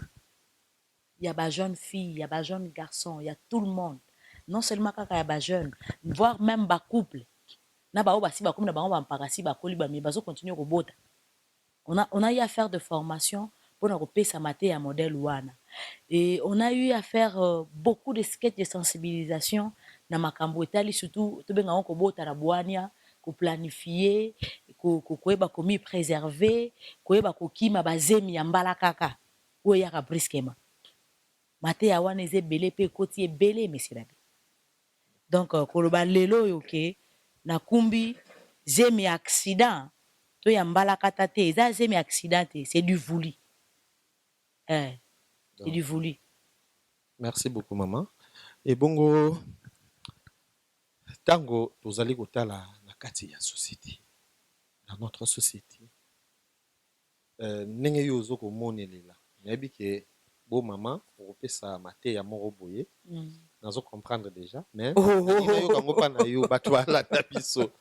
Il y a des jeunes filles, il y a des jeunes garçons, il y a tout le monde. Non seulement quand il y a des jeunes, voire même des couples. Na ba obasi ba comme na ba on parasi ba koli ba mais bazo continuer au bota. On a eu à faire de formation pour nous repérer sa matière à modèle wana. Et on a eu à faire beaucoup de sketchs de sensibilisation na makambo etali surtout to benga on ko bota na bwania, ko planifier, ko ba komi préserver, ko ba ko kima bazemi ya mbala kaka. Ou ya ka briskema. Matière wana eze belé pe koti belé monsieur labi. Donc koloba lelo yoke na kumbi zemi accident to ya mbala kata te eza zemi accident te, c'est du voulu. C'est du voulu. Merci beaucoup maman. Et bongo tango tozali kotala na kati ya société. Dans notre société. Ndenge yo ozo komonelela. Nayebi ke bo maman okopesa mate ya moko boye. Nazo comprendre déjà, mais yo kango pa na yo bato ala ta biso.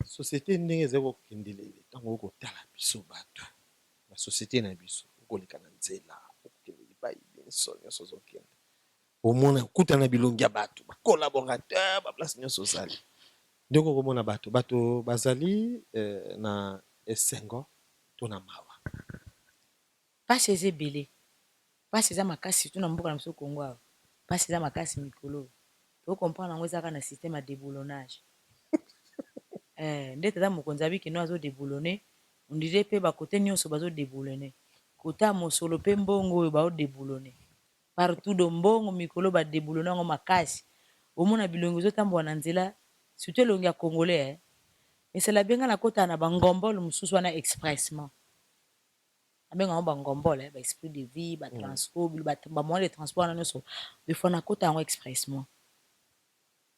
Société ndenge ezako kendelele tango kotala biso bato. La société na biso koleka na nzela okendeli ba ibinso nyoso zokende. Omona kutana bilongi ya bato, ba collaborateur, ba place nyoso sali. Ndeko komona bato bazali na esengo to na mawa. Pas ces belé. Pas ces makasi tout na mboka na biso Congo. Pas ces makasi mikolo. To comprendre ngo ezaka na système de déboulonnage. Ndete da mokonzi abi kino azo déboulonner, on dirait pe ba côté nyonso bazo déboulonner. Kota mosolo pe mbongo ba o déboulonner. Partout do mbongo mikolo ba déboulonner ngo makasi. Omona bilongo zo tambo na nzela, surtout longi ya congolais. Mais c'est la benga na kota na bangombol mususu wana expressement. Abenga ngo bangombol ba esprit de vie, ba transport, ba moyen de transport na nyonso. Des fois na kota ngo expressement.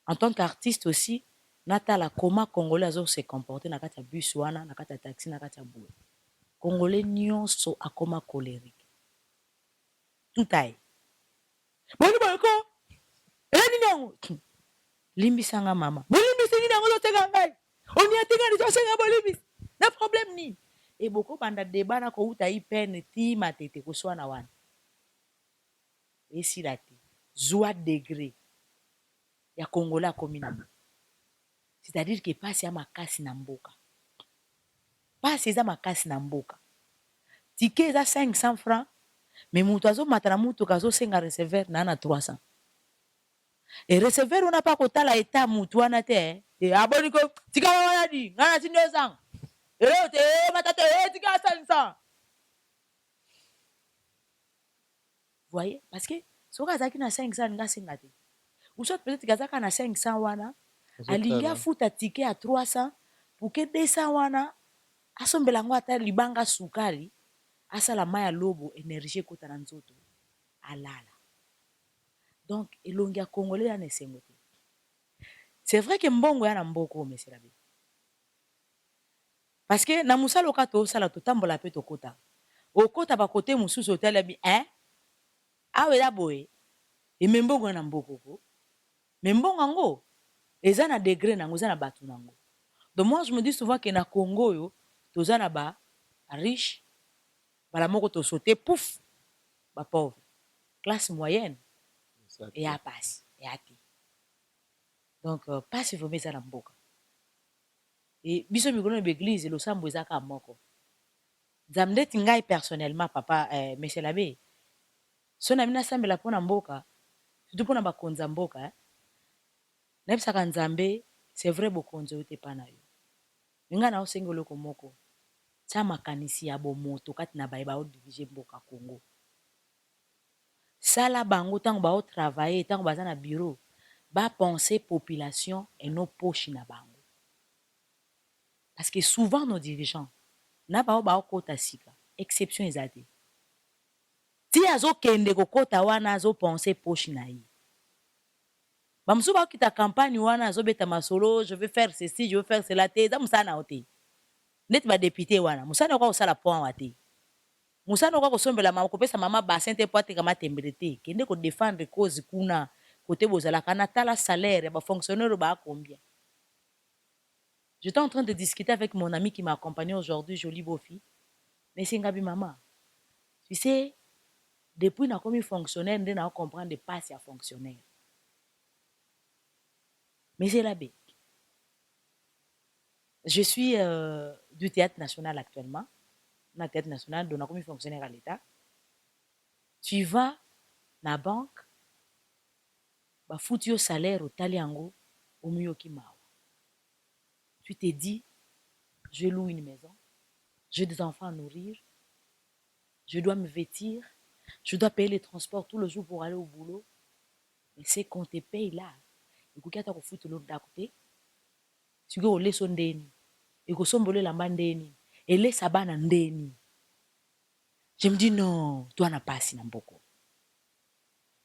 En tant qu'artiste aussi, natala comment congolais azo se comporter na kati ya bus wana, na kati ya taxi, na kati ya boue. Congolais nyonso akoma colérique. Tout aille. Boni boko. Elani nyango. Limbisanga mama. Bolimbisi ni nango teka ngai. Oni atinga ni tosenga bolimbisi. Na problème ni. Et beaucoup banda débat na ko uta peine ti matete ko swana wana. Et si la ti. Joie degré. Ya congolais akomina. C'est-à-dire que passe ya makasi na mboka. Passe ya makasi na mboka. Ticket eza 500 francs, mais mutu azo matana mutu kazo senga receveur na 300. Et receveur on a pas kotala état mutu wana te. Et aboni ko tika wana di, ngana ti 200. Et te matata tika 500. Voyez, parce que soka zaki na 500 nga senga te. Ou soit peut-être kazaka na 500 wana. Alinga futa ticket à 300 pour que 200 wana asombela ngo ata libanga sukali asala maya lobo énergie kota na nzoto alala. Donc elongi ya congolais ya nesengo te. C'est vrai que mbongo ya na mboko monsieur Labi. Parce que na musala okato sala to tambola pe to kota. Okota ba kote mususu hôtel abi awe la boye. E mbongo na mboko ko. Mbongo ngo eza na degré nango eza na batu nango. Donc moi je me dis souvent que na Congo yo toza na ba riche bala moko to sauter pouf ba pauvre classe moyenne et à passe et à ti. Donc passe il faut mettre ça na mboka. Et biso mikolo na église lo sambo ezaka moko. Zamde tingai personnellement papa monsieur l'abbé. So na mina sambela pona mboka surtout pona bakonza mboka. Na bisaka nzambe c'est vrai bokonzo yote pana yo. Nga na osengolo ko moko. Tia makanisi ya bomoto kati na baye ba o diriger mboka Congo. sala bango tango bao travailler tango baza na bureau ba penser population et non poche na bango parce que souvent nos dirigeants na bao kota sika exception eza te ti azokende kokota wana azopense poche na ye bamosusu baokita campagne wana azobeta masolo je veux faire ceci je veux faire cela te eza mosala na yo te ndeti badepute wana mosala okoka kosala point wa te mosala okoka kosombela mama kopesa mama bassin te po ateka matembele te kende kodefendre cause kuna kote bozalaka na tala salaire ya bafonctionnaire baa combien. J'étais en train de discuter avec mon ami qui m'a accompagné aujourd'hui, Jolie Bofi. Mais c'est Ngabi Maman. Tu sais, depuis que je suis fonctionnaire, je ne comprends pas si je suis fonctionnaire. Mais c'est la bête. Je suis du Théâtre National actuellement. Dans le Théâtre National, je suis fonctionnaire à l'État. Tu vas dans la banque, tu fous ton salaire au Taliango, au Miyokimao. Tu te dis, je loue une maison, j'ai des enfants à nourrir, je dois me vêtir, je dois payer les transports tout le jour pour aller au boulot. Mais c'est qu'on te paye là. Et que tu as foutu l'autre d'à côté, tu vas au leçon d'eni, et que sombole la bandeni, et les saban ndeni. Je me dis non, toi n'as pas si n'amboko.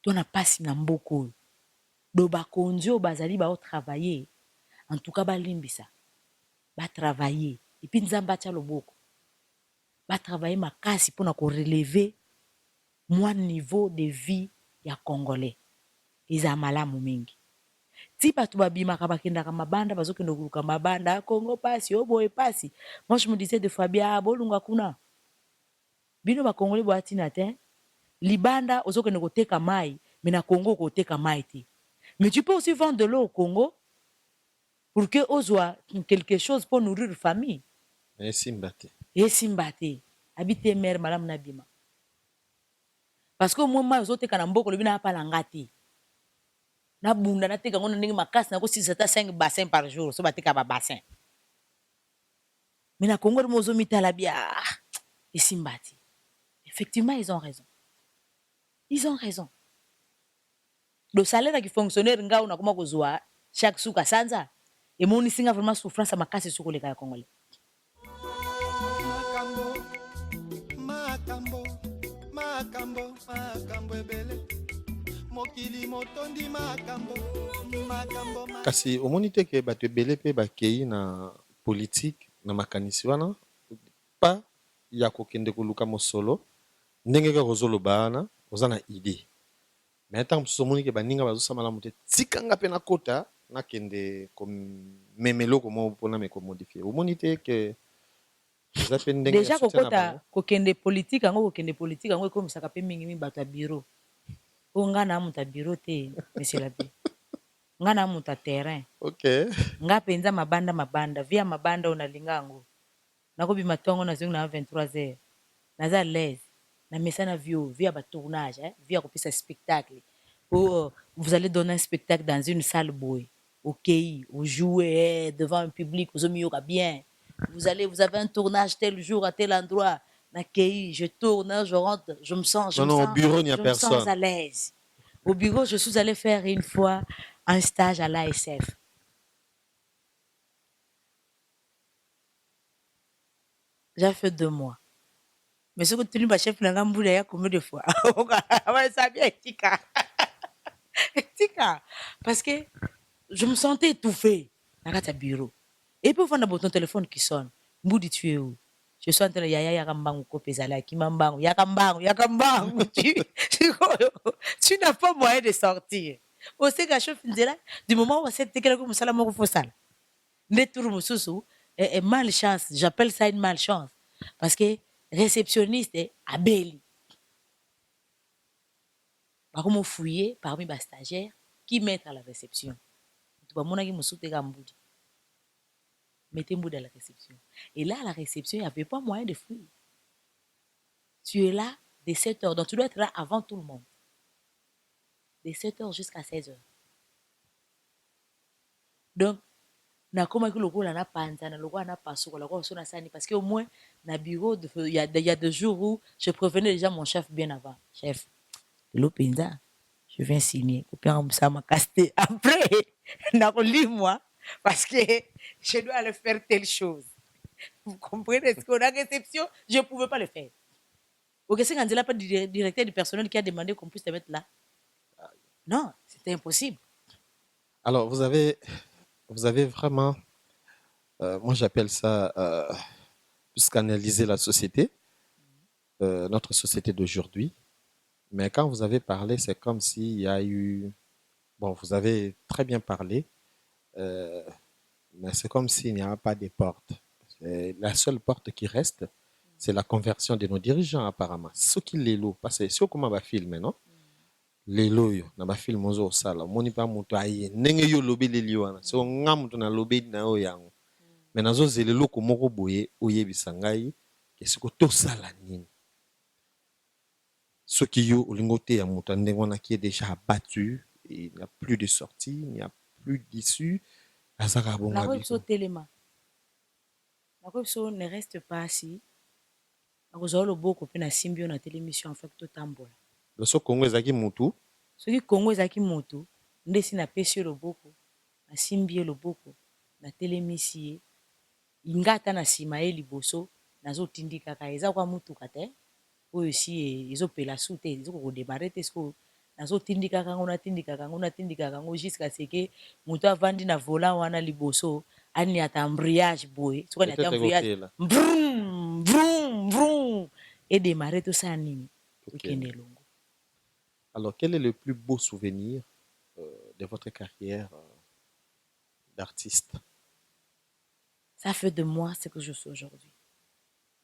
Toi n'as pas si n'amboko. Do ba kondio bazali ba travailler. En tout cas ba limbisa. Ba travailler. Et puis nzamba tia loboko. Ba travailler makasi pour na ko relever mon niveau de vie ya congolais. Iza malamu mingi. Ti batu babimaka bakendaka mabanda bazokende kuluka mabanda Congo pasi oboye pasi. Moi je me disais des fois bien bolunga kuna. Bino ba congolais boati natin. Libanda ozokende koteka mai, mais na Congo koteka mai te. Mais tu peux aussi vendre de l'eau au Congo pour que ozwa quelque chose pour nourrir la famille. Et Simbate. Et Simbate. Habite mère madame Nabima. Parce que moi moi ozoteka na mboko lobi na pala ngati. Na bunda na teka ngona ndenge makasi na ko 6 à 5 bassins par jour, so bateka ba bassin. Mais na Congo mo ozomitala bia et Simbate. Effectivement, ils ont raison. Ils ont raison. Le salaire qui fonctionnaire nga una kuma kozwa chaque suka sanza et mon singa vraiment souffrance makasi suko le congolais. Makambo ebele mokili motondi makambo. Kasi omoni te ke bato ebele pe bakei na politique na makanisi wana pa ya kokende koluka mosolo ndenge kaka ozoloba wana oza na idée. Mais ntango mosusu omoni ke baninga bazosala mote tikanga mpe nakota nakende komema eloko moko mpona me komodifie omoni te ke eza mpe ndenge ya Déjà soutien na bango. kokende politique yango ekomisaka mpe mingi bato ya bureau o nga na muta bureau te monsieur l'abbé nga na muta terrain. Ok. Nga penza mabanda via mabanda onalinga yango nakobima ntongo nazongi na 23h naza l'aise na mesana via ba tournage via kopesa spectacle. Vous allez donner un spectacle dans une salle boy. OK, vous jouez devant un public, vous avez bien. Vous avez un tournage tel jour à tel endroit. Je tourne, je rentre, je me sens au bureau, il n'y a personne. Je me sens à l'aise. Au bureau, je suis allée faire une fois un stage à l'ASF. J'ai fait 2 mois. Mais ce que tu dis, chef, n'a pas combien de fois. Ça bien, tika. Parce que je me sentais étouffée dans le bureau. Et puis, on a ton téléphone qui sonne. Mboudi, tu es où? Je suis en train de yakambangu kopezala kimambangu yakambangu. Tu n'as pas moyen de sortir. Au sait que chef là, du moment où on s'est dit que comme ça la moko fosala. Ne tour mususu malchance, j'appelle ça une malchance parce que réceptionniste abeli. Par contre, fouiller parmi les stagiaires qui mettent à la réception. Tu vas monaki mususu te gamboudi. Mettez Mboudi à la réception. Et là, à la réception, il n'y avait pas moyen de fouiller. Tu es là dès 7h. Donc, tu dois être là avant tout le monde. De 7h jusqu'à 16h. Donc, na koma ki loko la na panza na loko na paso la ko sona sani parce que au moins na bureau il y a des jours où je prévenais déjà mon chef bien avant. Chef, L'Openza, je viens signer. Ça m'a casté. Après, moi parce que je dois aller faire telle chose. Vous comprenez? Est-ce qu'on a réception? Je ne pouvais pas le faire. Ok, c'est quand il n'y a pas de directeur du personnel qui a demandé qu'on puisse te mettre là. Non, c'était impossible. Alors, vous avez vraiment, moi j'appelle ça, plus qu'analyser la société, notre société d'aujourd'hui. Mais quand vous avez parlé, c'est comme s'il y a eu, bon, vous avez très bien parlé, euh, mais c'est comme s'il n'y a pas de porte. La seule porte qui reste, c'est la conversion de nos dirigeants apparemment. Ce qui les loue, parce que si on commence à filmer, non? Lelo yo na bafilme ozosala omoni mpa moto aye ndenge yo olobeleli wana so nga moto nalobeli na yo yango me nazozela eloko moko boye oyebisa ngai esiko tosala nini soki yo olingi oteya moto ya ndenge wana qui est déjà abattu et il n'y a plus de sortie il n'y a plus d'issue azaka bonga biko Téléma. Ne reste pas assis. Nakozwa loboko pe na simbi na télémission en fait totambola. loso Congo ezaki mutu soki Congo ezaki moto nde si napesi ye loboko nasimbi ye loboko natelemisi ye nga ata na nsima ye liboso nazotindi kaka eza kwa mutuka te oyo si ezopela su te ezokodemare te sikoyo nazotindi kaka ngo natindi kaka ngo jusqu'à ce que moto avandi na volant wana liboso ani ata embrayage boye soki ani ata embrayage brum brum brum edemare tosala nini tokende elongo. Alors, quel est le plus beau souvenir de votre carrière d'artiste? Ça fait de moi ce que je suis aujourd'hui,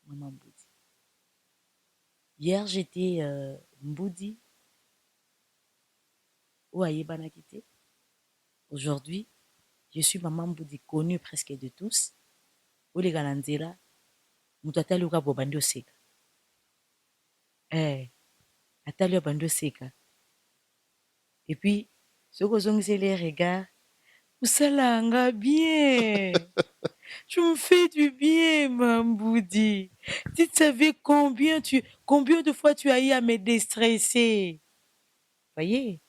Maman Mboudi. Hier, j'étais Mboudi, ou Ayebanakite. Aujourd'hui, je suis Maman Mboudi, connue presque de tous. Ou les Galanzera, Moutata Luka Bobando Seka. Atalio Bando Seka. Et puis, ce que c'est les regards, Moussalanga bien. Tu me fais du bien, Mamboudi. Tu savais combien de fois tu as eu à me déstresser. Voyez,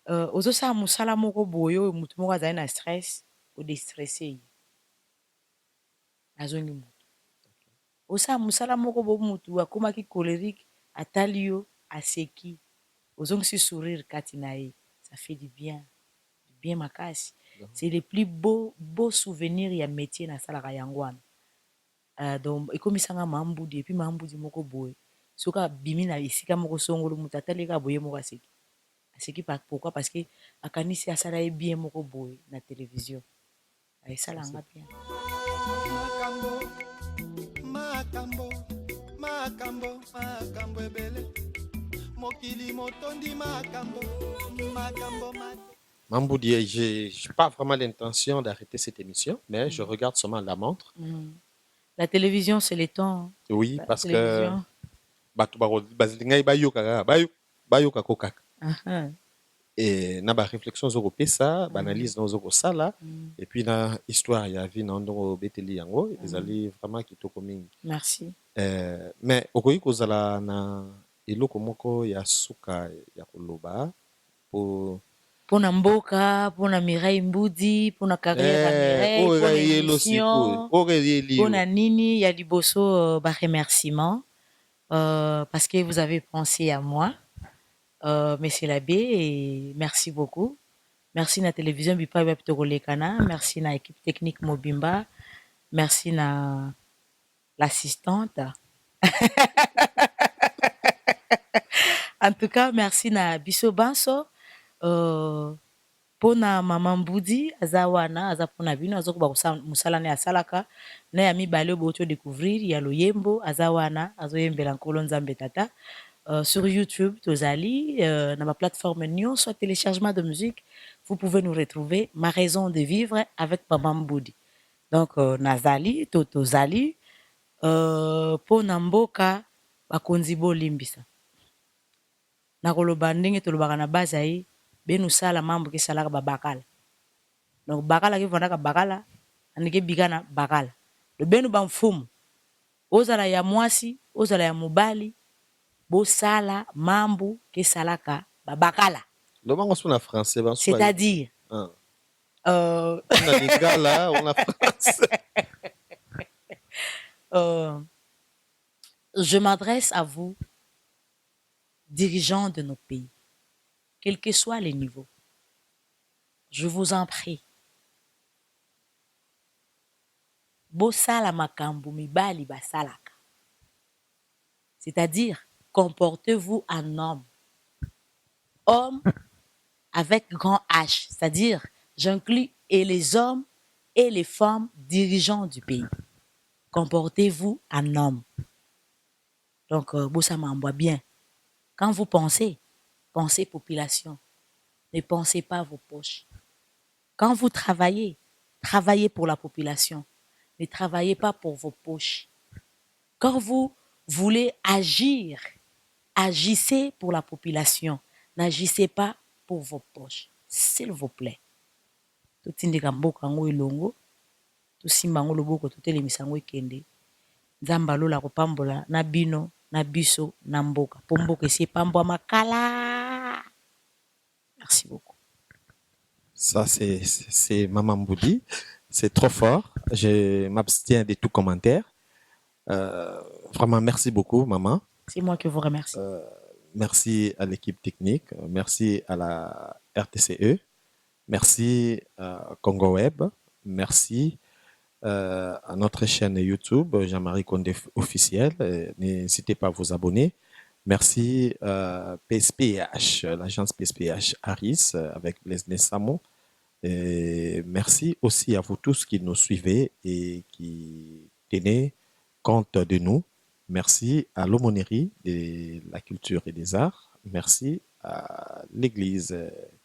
ozosa musala moko boyo mutu moko azali na stress o déstresser. Azongi mutu. Osa musala moko bo mutu akomaki colérique, atali yo aseki. Ozongisi sourire kati na ye. Ça fait du bien makasi. C'est les plus beaux souvenirs ya métier na salaka yango wana. Donc ekomisanga Mamboudi et puis Mamboudi moko boye soka bimi na isika moko songolo mutu ataleka boye moko aseki pourquoi parce que akanisi asala ye bien moko boye na télévision esalanga bien. Makambo ebele mokili motondi makambo Mamboudi, je n'ai pas vraiment l'intention d'arrêter cette émission, mais je regarde seulement la montre. La télévision, c'est le temps. Oui, parce que et na ba réflexion zo kopesa ba analyse na zo kosala et puis na histoire ya vie na ndongo beteli yango ezali vraiment kitoko mingi. Merci. Mais okoki kozala na eloko moko ya suka ya koloba pona mboka, pona Mireille Mboudi, pona carrière Mireille, pona émission, pona nini ya liboso ba remerciement parce que vous avez pensé à moi. Monsieur l'abbé, et merci beaucoup. Merci na télévision Bipa Web Togolekana, merci na équipe technique Mobimba, merci na l'assistante. En tout cas, merci na Biso Banso. Pona Maman Mboudi azawana aza pona bino azokuba musala ne asalaka na ya mibale boto découvrir ya loyembo azawana azoyembela nkolo nzambe tata. Sur YouTube, Tozali, dans ma plateforme Nyon, soit téléchargement de musique, vous pouvez nous retrouver Ma raison de vivre avec Maman Mboudi. Donc, Nazali, Tozali, Po Namboka, Bakonzibo Limbisa. Nakoloba ndenge tolobaka na bazayi, benu sala mambo ke salaka babakala. Donc, bakala ki vondaka bakala, anike bigana bakala. Le benu bamfumu, ozala ya mwasi, ozala ya mubali, bosala mambu kesalaka babakala. Lobango suna français banso. C'est-à-dire, On a lingala, on a français. Je m'adresse à vous, dirigeants de nos pays, quels que soient les niveaux. Je vous en prie. Bosala makambu mibali basalaka. C'est-à-dire, comportez-vous en homme. Homme avec grand H. C'est-à-dire, j'inclus et les hommes et les femmes dirigeants du pays. Comportez-vous en homme. Donc, Bossa m'envoie bien. Quand vous pensez, pensez population. Ne pensez pas vos poches. Quand vous travaillez, travaillez pour la population. Ne travaillez pas pour vos poches. Quand vous voulez agir, agissez pour la population. N'agissez pas pour vos poches. S'il vous plaît. Totindika mboka ngo ilongo. Tosimba ngo loboko totelemisa ngo ikende. Nzamba alola kopambola na bino, na biso, na mboka. Po mboka esi epambwa makala. Merci beaucoup. Ça, c'est Maman Mboudi. C'est trop fort. Je m'abstiens de tout commentaire. Vraiment, merci beaucoup, maman. C'est moi qui vous remercie. Merci à l'équipe technique. Merci à la RTCE. Merci à Congo Web. Merci à notre chaîne YouTube, Jean-Marie Condé officiel. N'hésitez pas à vous abonner. Merci à PSPH, l'agence PSPH Harris avec Blaise Nessamo. Et merci aussi à vous tous qui nous suivez et qui tenez compte de nous. Merci à l'aumônerie de la culture et des arts. Merci à l'Église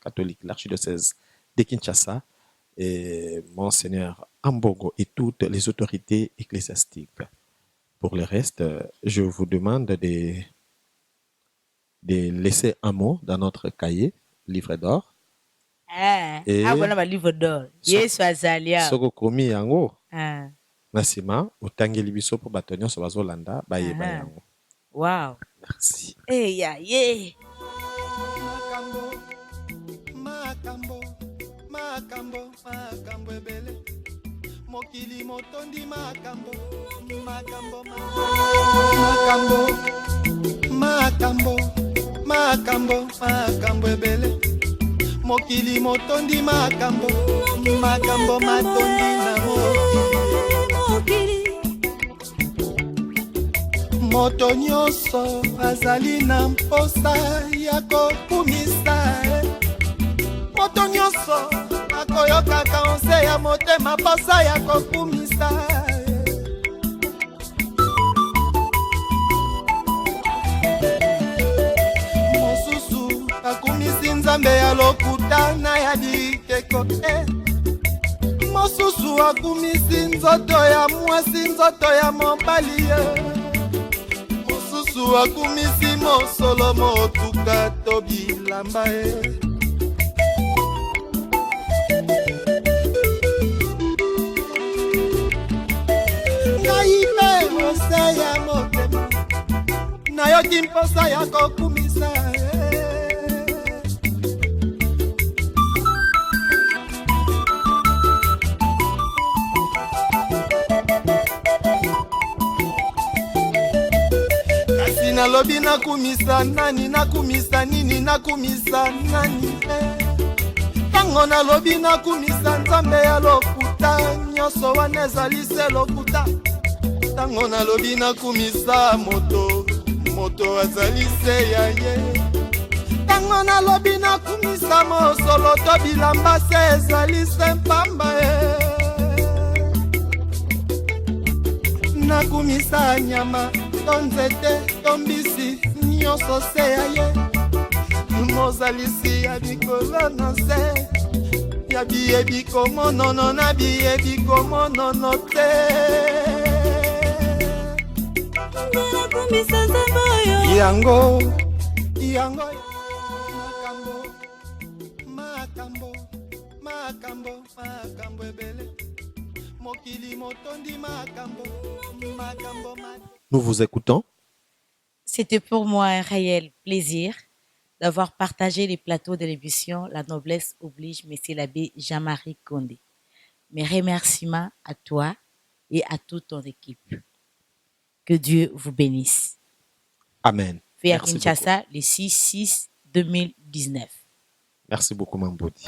catholique, l'archidiocèse de Kinshasa et Monseigneur Ambogo et toutes les autorités ecclésiastiques. Pour le reste, je vous demande de laisser un mot dans notre cahier, livre d'or. Voilà ma livre d'or. Yesu azalia. Soko komi yango. Nasima, utangeli biso po bato nyonso bazolanda bayeba yango. Wow. Merci. Makambo ebele. Mokili motondi makambo ebele. Mokili motondi makambo matondi na mokili. Moto nyonso azali na mposa ya kokumisa. Moto nyonso akoyoka kaonse ya motema mposa ya kokumisa. Mosusu akumisi nzambe ya lokuta na ya bikeko. Mosusu akumisi nzoto ya mwasi nzoto ya mobali. Mosusu akumisi mosolo motuka to bilamba. Ngai mose ya motema nayoki mposa ya kokumisa. Kasi nalobi nakumisa nani, nakumisa nini, nakumisa nani. Tango nalobi nakumisa nzambe ya lokuta nyonso wana ezali se lokuta. Tango nalobi nakumisa moto azali se ya ye. Tango nalobi nakumisa mosolo to bilamba se ezali se mpamba. Nakumisa nyama to nzete to mbisi nyonso se ya ye. Mozalisi ya bikolo na se ya biyebi komonono na biyebi komonono te. Yango makambo ebele. Mokili motondi makambo. Nous vous écoutons. C'était pour moi un réel plaisir d'avoir partagé les plateaux de l'émission La Noblesse Oblige, Monsieur l'abbé Jean-Marie Condé. Mes remerciements à toi et à toute ton équipe. Que Dieu vous bénisse. Amen. Fait à Merci Kinshasa le 6-6-2019. Merci beaucoup, Mamboudi.